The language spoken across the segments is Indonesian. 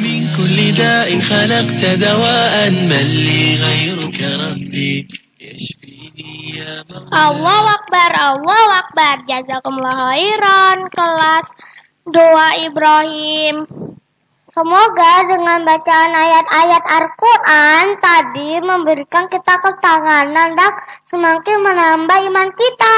من كل داء خلقت دواء من لي غيرك ربي يشفيني يا مولاي. Allahu Akbar. Jazakumullah khairan. Kelas 2 Ibrahim. Semoga dengan bacaan ayat-ayat Al-Quran tadi memberikan kita ketahanan dan semakin menambah iman kita.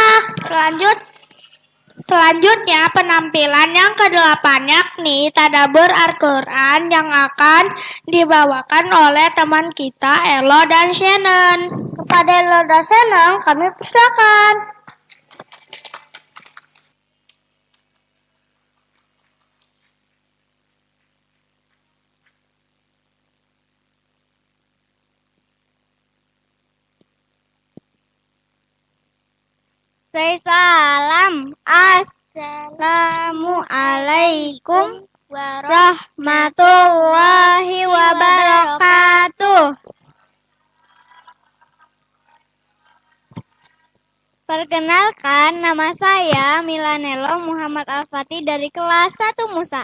Selanjutnya penampilan yang ke-8 yakni tadabbur Al-Quran yang akan dibawakan oleh teman kita Elo dan Shannon. Kepada Elo dan Shannon kami persilakan. Salam. Assalamualaikum warahmatullahi wabarakatuh. Perkenalkan, nama saya Milanelo Muhammad Al-Fatih dari kelas 1 Musa.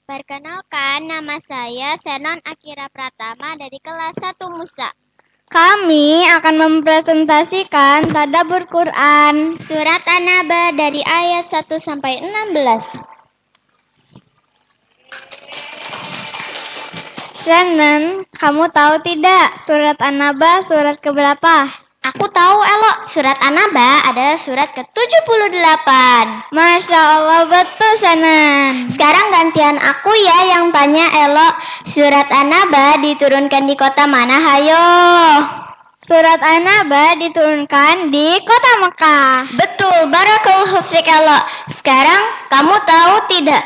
Perkenalkan, nama saya Senon Akira Pratama dari kelas 1 Musa. Kami akan mempresentasikan tadabbur Quran Surat An-Naba dari ayat 1 sampai 16. Shannon, kamu tahu tidak surat An-Naba surat keberapa? Aku tahu, Elo. Surat An-Naba adalah surat ke-78. Masya Allah, betul, Shannon. Sekarang gantian aku ya yang tanya, Elo. Surat An-Naba diturunkan di kota mana, hayo? Surat An-Naba diturunkan di kota Mekah. Betul, barakallahu fiik, Elo. Sekarang kamu tahu tidak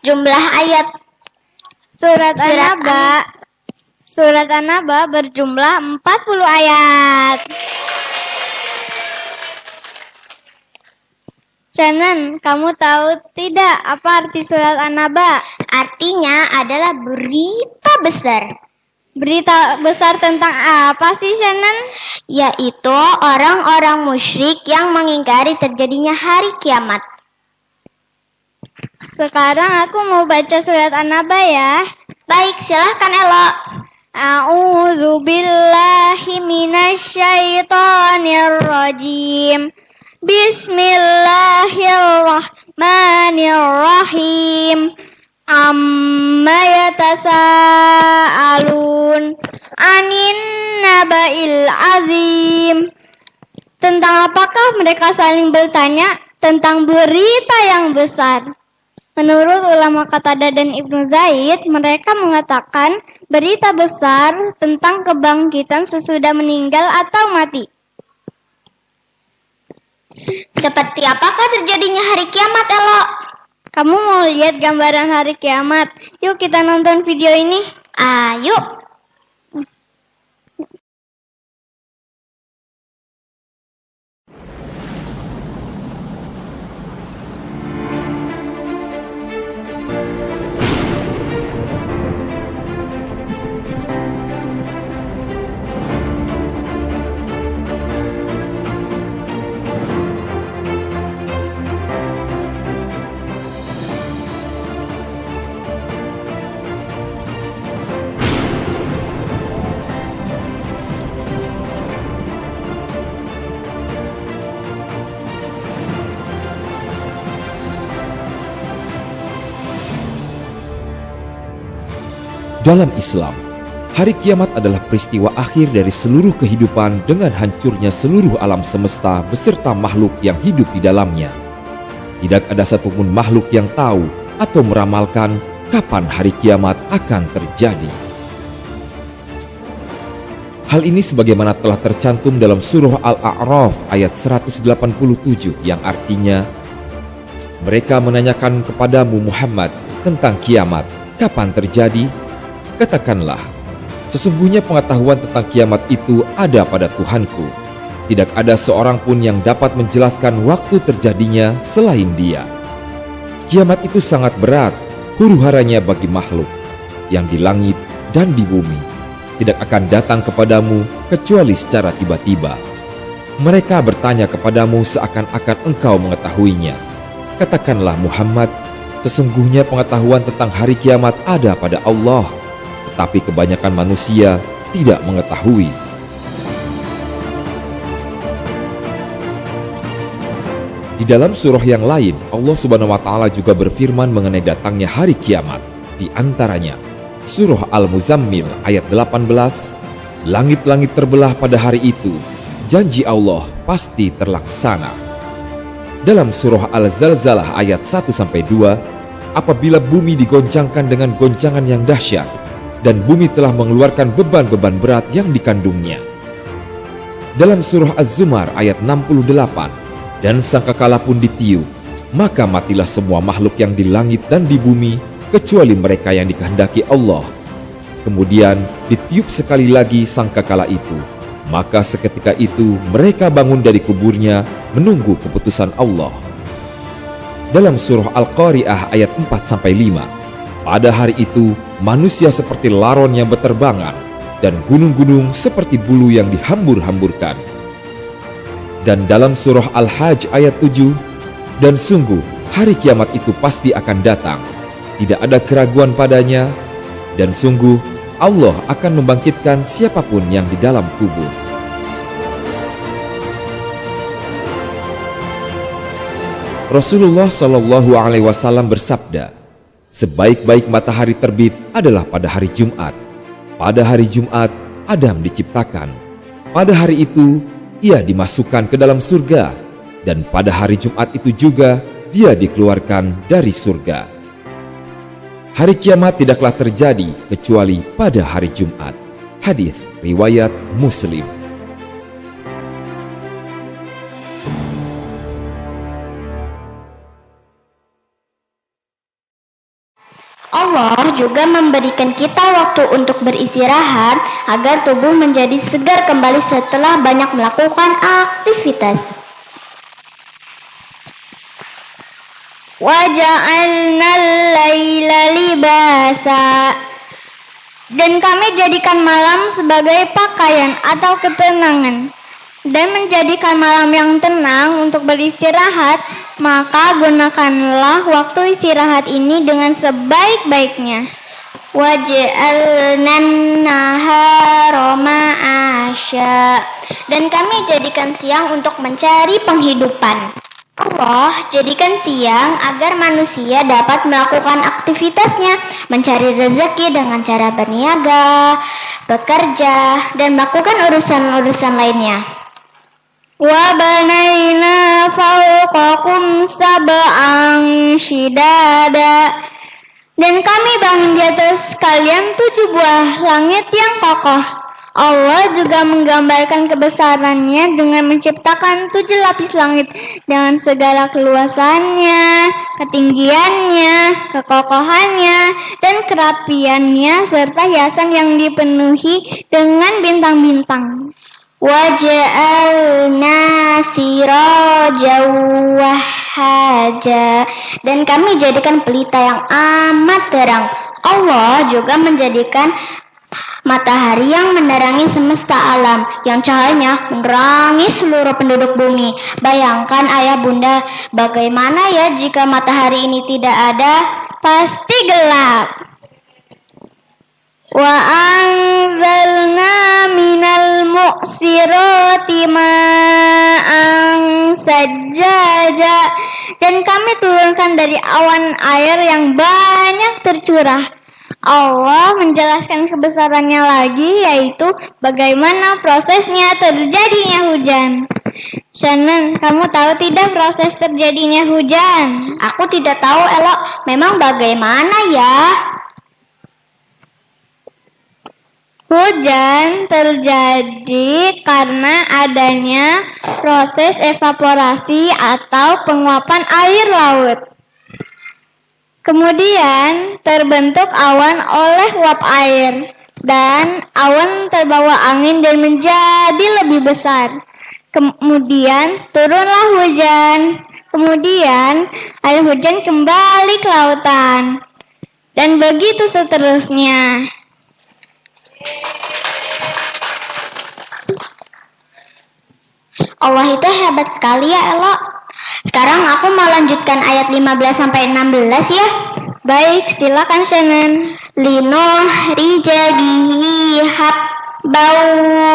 jumlah ayat Surat An-Naba berjumlah 40 ayat. Shannon, kamu tahu tidak apa arti surat An-Naba? Artinya adalah berita besar. Berita besar tentang apa sih, Shannon? Yaitu orang-orang musyrik yang mengingkari terjadinya hari kiamat. Sekarang aku mau baca surat An-Naba ya. Baik, silahkan, Elo. A'udzu billahi minasyaitonir rajim. Bismillahirrahmanirrahim. Amma yatasaalun anin naba'il azim. Tentang apakah mereka saling bertanya? Tentang berita yang besar. Menurut ulama Qatadah dan Ibnu Zaid, mereka mengatakan berita besar tentang kebangkitan sesudah meninggal atau mati. Seperti apakah terjadinya hari kiamat, Elo? Kamu mau lihat gambaran hari kiamat? Yuk kita nonton video ini. Ayo. Dalam Islam, hari kiamat adalah peristiwa akhir dari seluruh kehidupan dengan hancurnya seluruh alam semesta beserta makhluk yang hidup di dalamnya. Tidak ada satupun makhluk yang tahu atau meramalkan kapan hari kiamat akan terjadi. Hal ini sebagaimana telah tercantum dalam surah Al-A'raf ayat 187 yang artinya, mereka menanyakan kepadamu Muhammad tentang kiamat, kapan terjadi? Katakanlah, sesungguhnya pengetahuan tentang kiamat itu ada pada Tuhanku. Tidak ada seorang pun yang dapat menjelaskan waktu terjadinya selain Dia. Kiamat itu sangat berat, huru-haranya bagi makhluk yang di langit dan di bumi. Tidak akan datang kepadamu kecuali secara tiba-tiba. Mereka bertanya kepadamu seakan-akan engkau mengetahuinya. Katakanlah Muhammad, Sesungguhnya pengetahuan tentang hari kiamat ada pada Allah, tetapi kebanyakan manusia tidak mengetahui. Di dalam surah yang lain, Allah Subhanahu wa taala juga berfirman mengenai datangnya hari kiamat. Di antaranya, surah Al-Muzammil ayat 18, langit-langit terbelah pada hari itu, janji Allah pasti terlaksana. Dalam surah Al-Zalzalah ayat 1-2, apabila bumi digoncangkan dengan goncangan yang dahsyat, dan bumi telah mengeluarkan beban-beban berat yang dikandungnya. Dalam surah Az-Zumar ayat 68, dan sangkakala pun ditiup, maka matilah semua makhluk yang di langit dan di bumi, kecuali mereka yang dikehendaki Allah. Kemudian ditiup sekali lagi sangkakala itu, maka seketika itu mereka bangun dari kuburnya menunggu keputusan Allah. Dalam surah Al-Qari'ah ayat 4-5, pada hari itu manusia seperti laron yang berterbangan, dan gunung-gunung seperti bulu yang dihambur-hamburkan. Dan dalam surah Al-Hajj ayat 7, dan sungguh hari kiamat itu pasti akan datang, tidak ada keraguan padanya, dan sungguh Allah akan membangkitkan siapapun yang di dalam kubur. Rasulullah Shallallahu Alaihi Wasallam bersabda, sebaik-baik matahari terbit adalah pada hari Jumat. Pada hari Jumat, Adam diciptakan. Pada hari itu, ia dimasukkan ke dalam surga, dan pada hari Jumat itu juga dia dikeluarkan dari surga. Hari kiamat tidaklah terjadi kecuali pada hari Jumat. Hadis riwayat Muslim. Allah juga memberikan kita waktu untuk beristirahat agar tubuh menjadi segar kembali setelah banyak melakukan aktivitas. Waja'alnal laila libasa. Dan kami jadikan malam sebagai pakaian atau ketenangan, dan menjadikan malam yang tenang untuk beristirahat. Maka gunakanlah waktu istirahat ini dengan sebaik-baiknya. Waj'alnan nahara ma'asya. Dan kami jadikan siang untuk mencari penghidupan. Allah jadikan siang agar manusia dapat melakukan aktivitasnya, mencari rezeki dengan cara berniaga, bekerja, dan melakukan urusan-urusan lainnya. Wa banaina fawqakum sab'an shidada. Dan kami bangun di atas kalian 7 buah langit yang kokoh. Allah juga menggambarkan kebesarannya dengan menciptakan 7 lapis langit dengan segala keluasannya, ketinggiannya, kekokohannya, dan kerapiannya, serta hiasan yang dipenuhi dengan bintang-bintang. Waja'alna sirajan wahaja. Dan kami jadikan pelita yang amat terang. Allah juga menjadikan matahari yang menerangi semesta alam, yang cahayanya menerangi seluruh penduduk bumi. Bayangkan ayah bunda, bagaimana ya jika matahari ini tidak ada? Pasti gelap. Wa anzalna minal mu'sirati ma'an sajjaja. Dan kami turunkan dari awan air yang banyak tercurah. Allah menjelaskan kebesarannya lagi, yaitu bagaimana prosesnya terjadinya hujan. Shannon, kamu tahu tidak proses terjadinya hujan? Aku tidak tahu, Elok. Memang bagaimana ya? Hujan terjadi karena adanya proses evaporasi atau penguapan air laut. Kemudian terbentuk awan oleh uap air, dan awan terbawa angin dan menjadi lebih besar. Kemudian turunlah hujan. Kemudian air hujan kembali ke lautan. Dan begitu seterusnya. Allah itu hebat sekali ya, Elo. Sekarang aku mau lanjutkan ayat 15-16 ya. Baik, silakan Shannon. Linuhrija bihi habban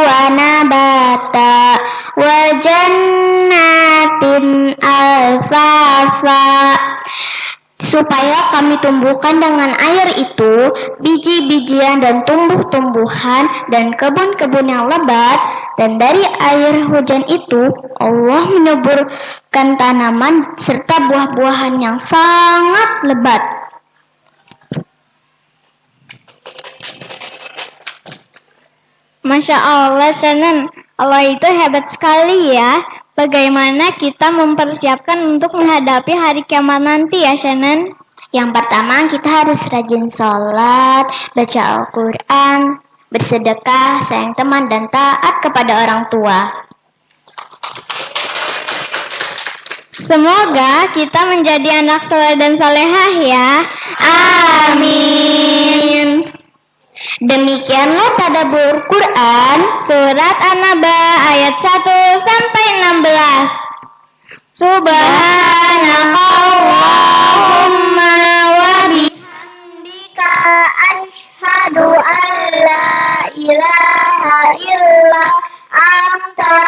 wa nabata wa jannatin alfafa. Supaya kami tumbuhkan dengan air itu biji-bijian dan tumbuh-tumbuhan dan kebun-kebun yang lebat, dan dari air hujan itu Allah menyuburkan tanaman serta buah-buahan yang sangat lebat. Masya Allah, Shannon. Allah itu hebat sekali ya. Bagaimana kita mempersiapkan untuk menghadapi hari kiamat nanti ya, Shannon? Yang pertama, kita harus rajin sholat, baca Al-Quran, bersedekah, sayang teman, dan taat kepada orang tua. Semoga kita menjadi anak soleh dan solehah ya. Amin. Demikianlah tadabbur Quran Surat An-Naba ayat 1-16. Subhanakallahumma wa bihamdika asyhadu an la ilaha illa anta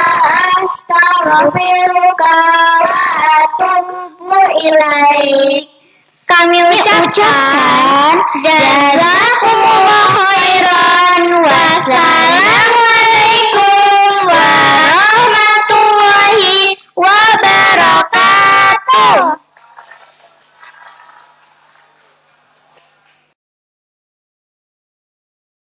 astaghfiruka wa atubu ilaik. Kami ucapkan jazakumullah khairan. Wassalamualaikum